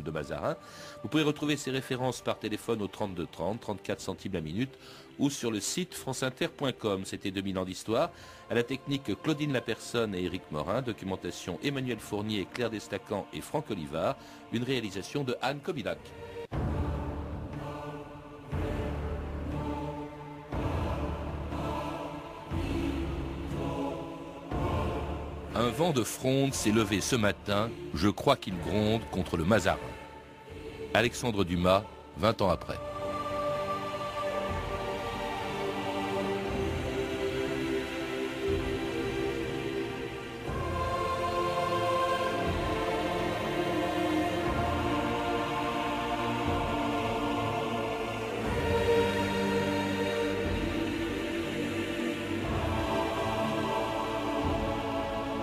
de Mazarin. Vous pouvez retrouver ces références par téléphone au 32 30, 34 centimes la minute ou sur le site franceinter.com. C'était 2000 ans d'histoire. À la technique, Claudine Lapersonne et Éric Morin. Documentation, Emmanuel Fournier, Claire Destacan et Franck Olivard. Une réalisation de Anne Kobilac. Un vent de fronde s'est levé ce matin, je crois qu'il gronde contre le Mazarin. Alexandre Dumas, 20 ans après.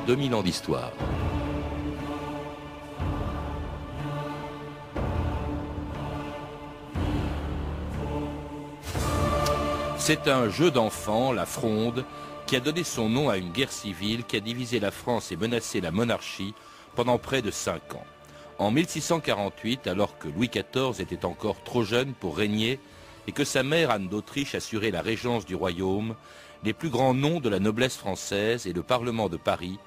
« 2000 ans d'histoire. C'est un jeu d'enfant, la Fronde, qui a donné son nom à une guerre civile qui a divisé la France et menacé la monarchie pendant près de 5 ans. En 1648, alors que Louis XIV était encore trop jeune pour régner et que sa mère Anne d'Autriche assurait la régence du royaume, les plus grands noms de la noblesse française et le Parlement de Paris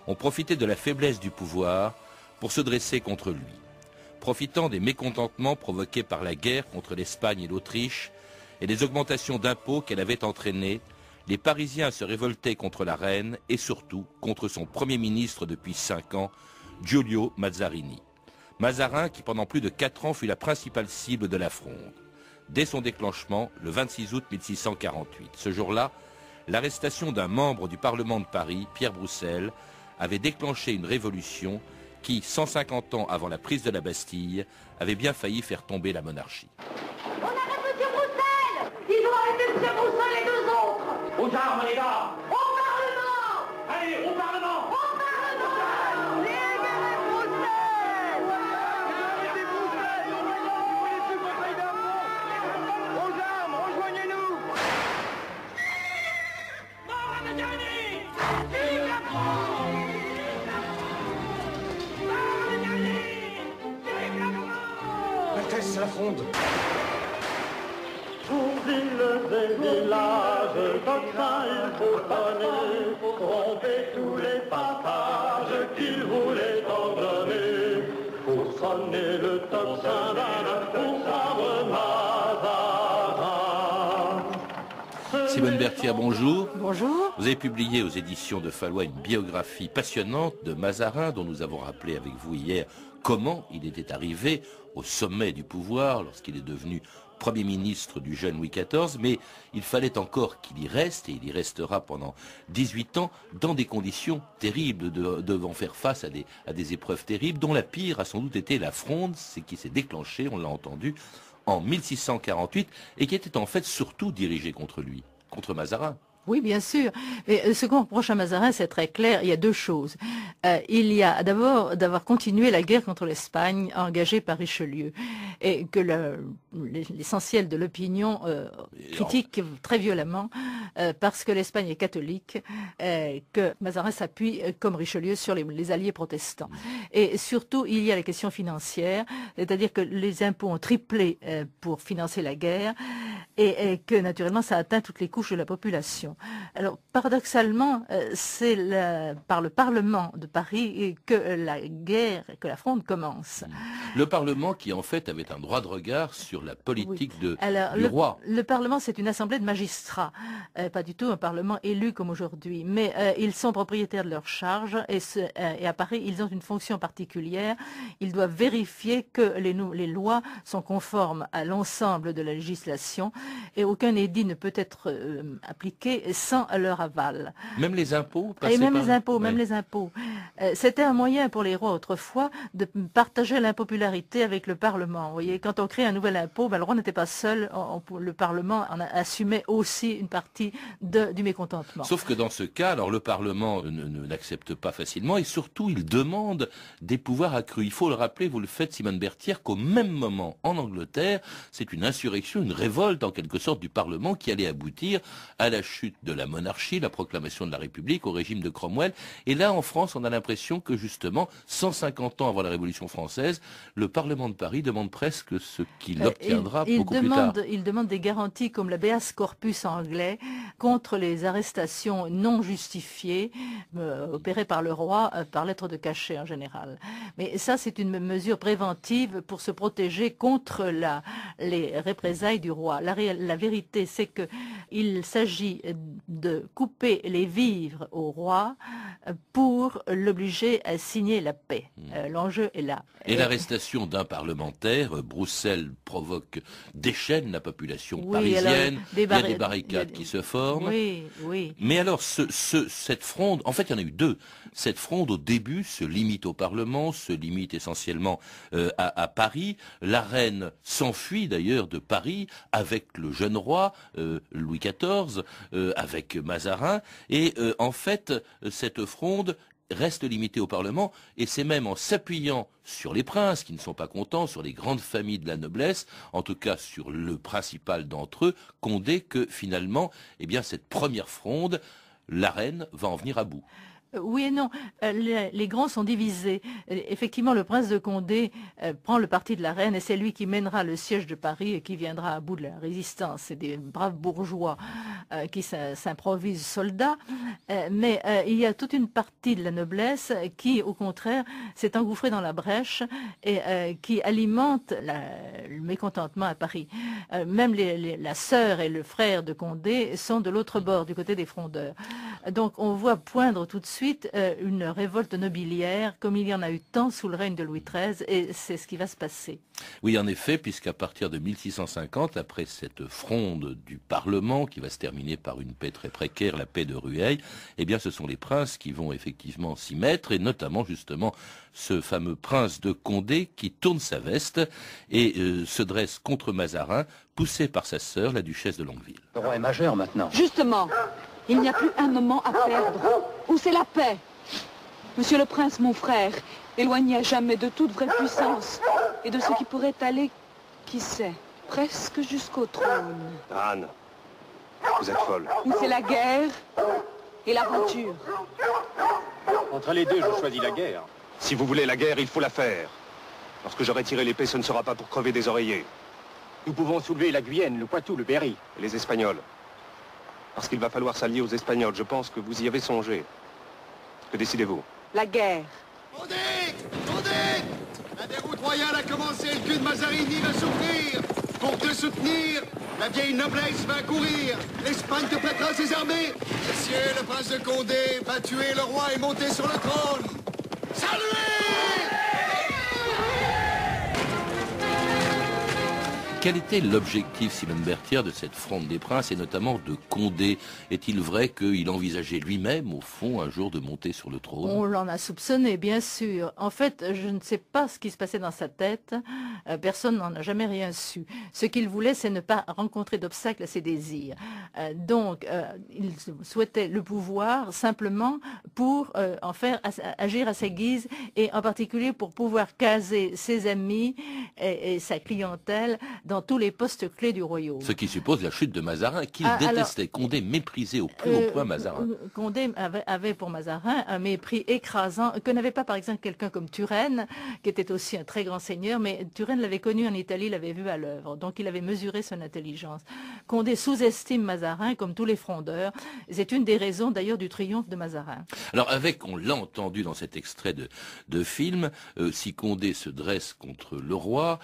ont profité de la faiblesse du pouvoir pour se dresser contre lui. Profitant des mécontentements provoqués par la guerre contre l'Espagne et l'Autriche et des augmentations d'impôts qu'elle avait entraînées, les Parisiens se révoltaient contre la reine et surtout contre son Premier ministre depuis 5 ans, Giulio Mazzarini. Mazarin qui pendant plus de 4 ans fut la principale cible de la Fronde. Dès son déclenchement, le 26 août 1648. Ce jour-là, l'arrestation d'un membre du Parlement de Paris, Pierre Broussel, avait déclenché une révolution qui, 150 ans avant la prise de la Bastille, avait bien failli faire tomber la monarchie. On arrête M. Broussel! Ils ont arrêté M. Broussel et 2 autres! Aux armes, les gars! Au Parlement! Allez, au Parlement! Au Parlement! Libérez Broussel! Arrêtez Broussel! On n'est plus conseil d'impôt! Aux armes, rejoignez-nous! Mort à Mazzarini! Vive la France! Altesse, la Fronde. Pour villes et villages, tocsin il faut sonner, tromper tous les passages qu'il voulait ordonner. Pour sonner le tocsin pour sabre Mazarin. Simone Berthier, bonjour. Bonjour. Vous avez publié aux éditions de Fallois une biographie passionnante de Mazarin dont nous avons rappelé avec vous hier comment il était arrivé au sommet du pouvoir lorsqu'il est devenu Premier ministre du jeune Louis XIV, mais il fallait encore qu'il y reste, et il y restera pendant 18 ans, dans des conditions terribles, devant faire face à des épreuves terribles, dont la pire a sans doute été la Fronde, c'est qui s'est déclenchée, on l'a entendu, en 1648, et qui était en fait surtout dirigée contre lui, contre Mazarin. Oui, bien sûr. Mais ce qu'on reproche à Mazarin, c'est très clair. Il y a 2 choses. Il y a d'abord d'avoir continué la guerre contre l'Espagne engagée par Richelieu et que l'essentiel de l'opinion critique très violemment parce que l'Espagne est catholique, que Mazarin s'appuie comme Richelieu sur les alliés protestants. Et surtout, il y a la question financière, c'est-à-dire que les impôts ont triplé pour financer la guerre et que naturellement ça atteint toutes les couches de la population. Alors, paradoxalement, c'est par le Parlement de Paris que la guerre, que la Fronde commence. Le Parlement qui, en fait, avait un droit de regard sur la politique du roi. Le Parlement, c'est une assemblée de magistrats, pas du tout un Parlement élu comme aujourd'hui, mais ils sont propriétaires de leurs charges et à Paris, ils ont une fonction particulière. Ils doivent vérifier que les lois sont conformes à l'ensemble de la législation et aucun édit ne peut être appliqué sans leur aval. Même les impôts Même les impôts. C'était un moyen pour les rois autrefois de partager l'impopularité avec le Parlement. Vous voyez, quand on crée un nouvel impôt, le roi n'était pas seul, le Parlement en assumait aussi une partie du mécontentement. Sauf que dans ce cas, alors le Parlement n'accepte pas facilement et surtout il demande des pouvoirs accrus. Il faut le rappeler, vous le faites Simone Berthier, qu'au même moment en Angleterre, c'est une insurrection, une révolte en quelque sorte du Parlement qui allait aboutir à la chute de la monarchie, la proclamation de la République, au régime de Cromwell. Et là, en France, on a l'impression que justement, 150 ans avant la Révolution française, le Parlement de Paris demande presque ce qu'il obtiendra beaucoup plus tard. Il demande des garanties comme l'habeas corpus anglais contre les arrestations non justifiées opérées par le roi par lettre de cachet en général. Mais ça, c'est une mesure préventive pour se protéger contre les représailles du roi. La vérité, c'est qu'il s'agit de couper les vivres au roi pour l'obliger à signer la paix. L'enjeu est là. Et l'arrestation d'un parlementaire, Broussel provoque, déchaîne la population parisienne, il y a des barricades qui se forment. Oui, oui. Mais alors, cette fronde, en fait, il y en a eu deux. Cette fronde, au début, se limite au Parlement, se limite essentiellement à Paris. La reine s'enfuit d'ailleurs de Paris avec le jeune roi, Louis XIV, avec Mazarin. Et en fait, cette fronde reste limitée au Parlement, et c'est même en s'appuyant sur les princes qui ne sont pas contents, sur les grandes familles de la noblesse, en tout cas sur le principal d'entre eux, Condé, que finalement, eh bien, cette première fronde, la reine va en venir à bout. Oui et non. Les grands sont divisés. Effectivement, le prince de Condé prend le parti de la reine et c'est lui qui mènera le siège de Paris et qui viendra à bout de la résistance. C'est des braves bourgeois qui s'improvisent soldats. Mais il y a toute une partie de la noblesse qui, au contraire, s'est engouffrée dans la brèche et qui alimente le mécontentement à Paris. Même la sœur et le frère de Condé sont de l'autre bord, du côté des frondeurs. Donc on voit poindre tout de suite une révolte nobiliaire, comme il y en a eu tant sous le règne de Louis XIII, et c'est ce qui va se passer. Oui, en effet, puisqu'à partir de 1650, après cette fronde du Parlement, qui va se terminer par une paix très précaire, la paix de Rueil, eh bien ce sont les princes qui vont effectivement s'y mettre, et notamment justement ce fameux prince de Condé qui tourne sa veste et se dresse contre Mazarin, poussé par sa sœur, la duchesse de Longueville. Le roi est majeur maintenant. Justement, il n'y a plus un moment à perdre. Où c'est la paix? Monsieur le prince, mon frère, éloigné à jamais de toute vraie puissance et de ce qui pourrait aller, qui sait, presque jusqu'au trône. Anne, vous êtes folle. Où c'est la guerre et l'aventure. Entre les deux, je choisis la guerre. Si vous voulez la guerre, il faut la faire. Lorsque j'aurai tiré l'épée, ce ne sera pas pour crever des oreillers. Nous pouvons soulever la Guyenne, le Poitou, le Berry. Et les Espagnols. Parce qu'il va falloir s'allier aux Espagnols. Je pense que vous y avez songé. Que décidez-vous? La guerre. Condé! Condé! La déroute royale a commencé, le cul de Mazarini va s'ouvrir. Pour te soutenir, la vieille noblesse va courir. L'Espagne te prêtera ses armées. Messieurs, le prince de Condé va tuer le roi et monter sur le trône. Saluez! Quel était l'objectif, Simone Berthier, de cette fronde des princes, et notamment de Condé? Est-il vrai qu'il envisageait lui-même, au fond, un jour de monter sur le trône? On l'en a soupçonné, bien sûr. En fait, je ne sais pas ce qui se passait dans sa tête. Personne n'en a jamais rien su. Ce qu'il voulait, c'est ne pas rencontrer d'obstacles à ses désirs. Donc, il souhaitait le pouvoir simplement pour en faire agir à sa guise, et en particulier pour pouvoir caser ses amis et sa clientèle dans tous les postes clés du royaume. Ce qui suppose la chute de Mazarin, qu'il détestait. Alors, Condé méprisait au plus haut point Mazarin. Condé avait pour Mazarin un mépris écrasant, que n'avait pas par exemple quelqu'un comme Turenne, qui était aussi un très grand seigneur, mais Turenne l'avait connu en Italie, l'avait vu à l'œuvre, donc il avait mesuré son intelligence. Condé sous-estime Mazarin, comme tous les frondeurs. C'est une des raisons d'ailleurs du triomphe de Mazarin. Alors on l'a entendu dans cet extrait de film, si Condé se dresse contre le roi,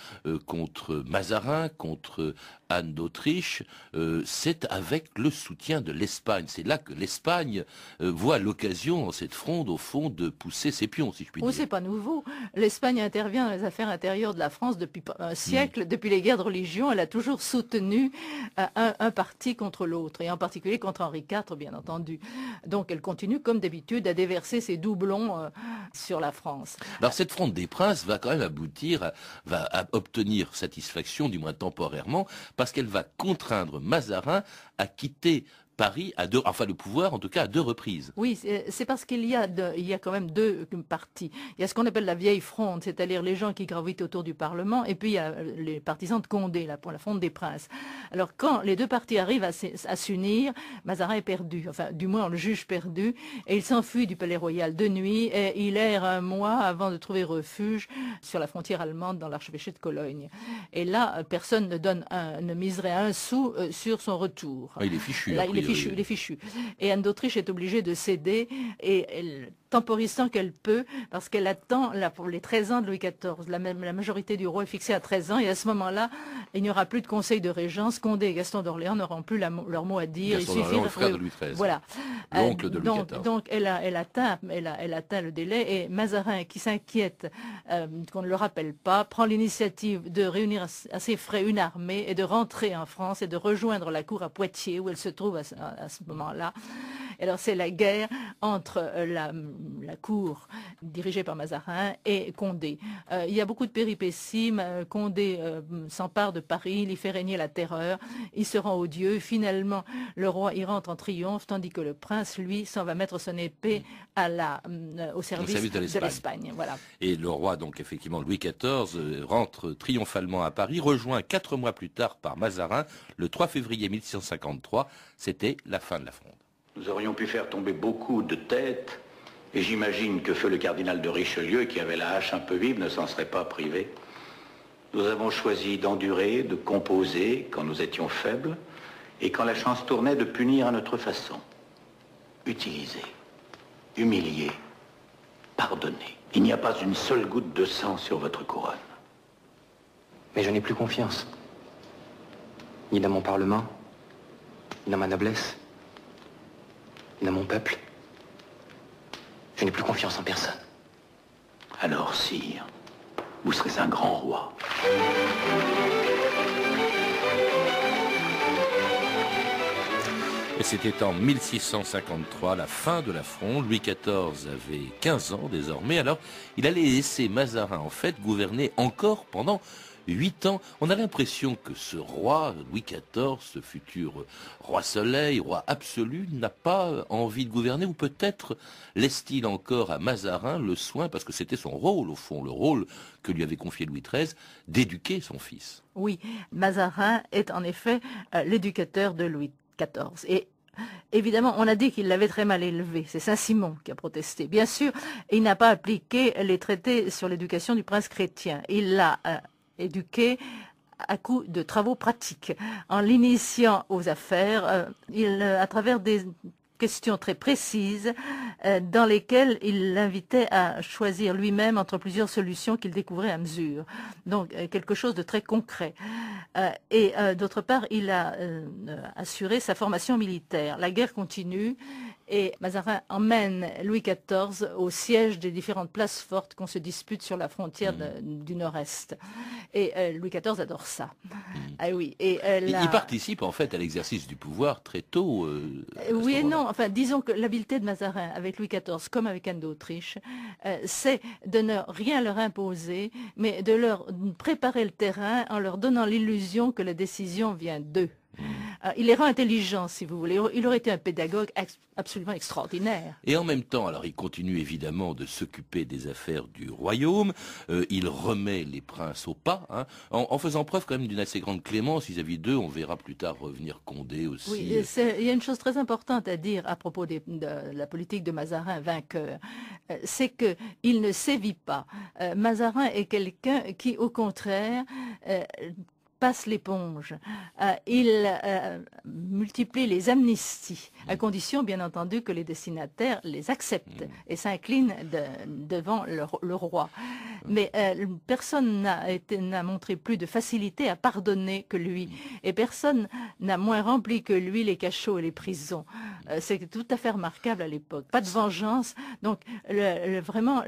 contre Mazarin, contre Anne d'Autriche, c'est avec le soutien de l'Espagne. C'est là que l'Espagne voit l'occasion, en cette fronde, au fond, de pousser ses pions, si je puis dire. Oui, c'est pas nouveau. L'Espagne intervient dans les affaires intérieures de la France depuis un siècle, depuis les guerres de religion. Elle a toujours soutenu un parti contre l'autre, et en particulier contre Henri IV, bien entendu. Donc elle continue, comme d'habitude, à déverser ses doublons sur la France. Alors cette fronde des princes va quand même aboutir, va obtenir satisfaction, du moins temporairement, parce qu'elle va contraindre Mazarin à quitter Paris à deux, enfin le pouvoir en tout cas à deux reprises. Oui, c'est parce qu'il y a quand même deux partis. Il y a ce qu'on appelle la vieille fronde, c'est-à-dire les gens qui gravitent autour du Parlement, et puis il y a les partisans de Condé, pour la fronde des princes. Alors quand les deux partis arrivent à s'unir, Mazarin est perdu, enfin du moins on le juge perdu, et il s'enfuit du Palais Royal de nuit, et il erre un mois avant de trouver refuge sur la frontière allemande dans l'archevêché de Cologne. Et là, personne ne miserait un sou sur son retour. Ah, il est fichu. Là, il est fichu. Et Anne d'Autriche est obligée de céder, et elle, temporise tant qu'elle peut, parce qu'elle attend pour les 13 ans de Louis XIV. La majorité du roi est fixée à 13 ans, et à ce moment-là, il n'y aura plus de conseil de régence. Condé et Gaston d'Orléans n'auront plus leur mot à dire. Gaston d'Orléans, le frère de Louis XIII. Voilà. L'oncle de Louis XIV. Donc elle atteint le délai, et Mazarin, qui s'inquiète qu'on ne le rappelle pas, prend l'initiative de réunir à ses frais une armée et de rentrer en France et de rejoindre la cour à Poitiers, où elle se trouve à ce moment-là. Alors c'est la guerre entre la cour dirigée par Mazarin et Condé. Il y a beaucoup de péripéties. Condé s'empare de Paris, il y fait régner la terreur, il se rend odieux. Finalement, le roi y rentre en triomphe, tandis que le prince, lui, s'en va mettre son épée au service de l'Espagne. Voilà. Et le roi, donc effectivement Louis XIV, rentre triomphalement à Paris, rejoint 4 mois plus tard par Mazarin, le 3 février 1653. C'était la fin de la Fronde. Nous aurions pu faire tomber beaucoup de têtes, et j'imagine que feu le cardinal de Richelieu, qui avait la hache un peu vive, ne s'en serait pas privé. Nous avons choisi d'endurer, de composer quand nous étions faibles, et quand la chance tournait, de punir à notre façon. Utiliser, humilier, pardonner. Il n'y a pas une seule goutte de sang sur votre couronne. Mais je n'ai plus confiance. Ni dans mon Parlement, ni dans ma noblesse, ni dans mon peuple. Je n'ai plus confiance en personne. Alors, sire, vous serez un grand roi. Et c'était en 1653, la fin de la Fronde. Louis XIV avait 15 ans désormais, alors il allait laisser Mazarin en fait gouverner encore pendant 8 ans. On a l'impression que ce roi, Louis XIV, ce futur roi soleil, roi absolu, n'a pas envie de gouverner, ou peut-être laisse-t-il encore à Mazarin le soin, parce que c'était son rôle au fond, le rôle que lui avait confié Louis XIII, d'éduquer son fils. Oui, Mazarin est en effet l'éducateur de Louis XIV. Et évidemment, on a dit qu'il l'avait très mal élevé. C'est Saint-Simon qui a protesté. Bien sûr, il n'a pas appliqué les traités sur l'éducation du prince chrétien. Il l'a éduqué à coup de travaux pratiques, en l'initiant aux affaires, à travers des questions très précises dans lesquelles il l'invitait à choisir lui-même entre plusieurs solutions qu'il découvrait à mesure. Donc quelque chose de très concret. Et d'autre part, il a assuré sa formation militaire. La guerre continue et Mazarin emmène Louis XIV au siège des différentes places fortes qu'on se dispute sur la frontière du Nord-Est. Et Louis XIV adore ça. Ah oui. Et, il participe en fait à l'exercice du pouvoir très tôt. Oui et non. Enfin, disons que l'habileté de Mazarin avec Louis XIV, comme avec Anne d'Autriche, c'est de ne rien leur imposer, mais de leur préparer le terrain en leur donnant l'illusion que la décision vient d'eux. Il les rend intelligents, si vous voulez. Il aurait été un pédagogue absolument extraordinaire. Et en même temps, alors il continue évidemment de s'occuper des affaires du royaume. Il remet les princes au pas, hein, en faisant preuve quand même d'une assez grande clémence vis-à-vis d'eux. On verra plus tard revenir Condé aussi. Oui, il y a une chose très importante à dire à propos de la politique de Mazarin vainqueur. C'est qu'il ne sévit pas. Mazarin est quelqu'un qui, au contraire, passe l'éponge. Il multiplie les amnisties, à condition, bien entendu, que les destinataires les acceptent et s'inclinent devant le roi. Mais personne n'a montré plus de facilité à pardonner que lui. Et personne n'a moins rempli que lui les cachots et les prisons. C'est tout à fait remarquable à l'époque. Pas de vengeance. Donc, vraiment,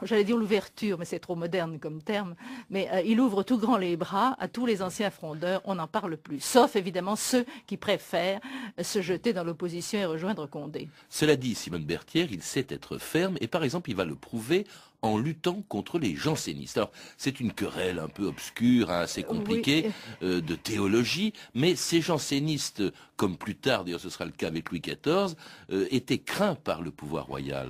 j'allais dire l'ouverture, mais c'est trop moderne comme terme. Mais il ouvre tout grand les bras à tous les anciens frondeurs. On n'en parle plus. Sauf, évidemment, ceux qui préfèrent se jeter dans l'opposition et rejoindre Condé. Cela dit, Simone Berthier, il sait être ferme. Et par exemple, il va le prouver en luttant contre les jansénistes. Alors, c'est une querelle un peu obscure, hein, assez compliquée, de théologie, mais ces jansénistes, comme plus tard, d'ailleurs ce sera le cas avec Louis XIV, étaient craints par le pouvoir royal.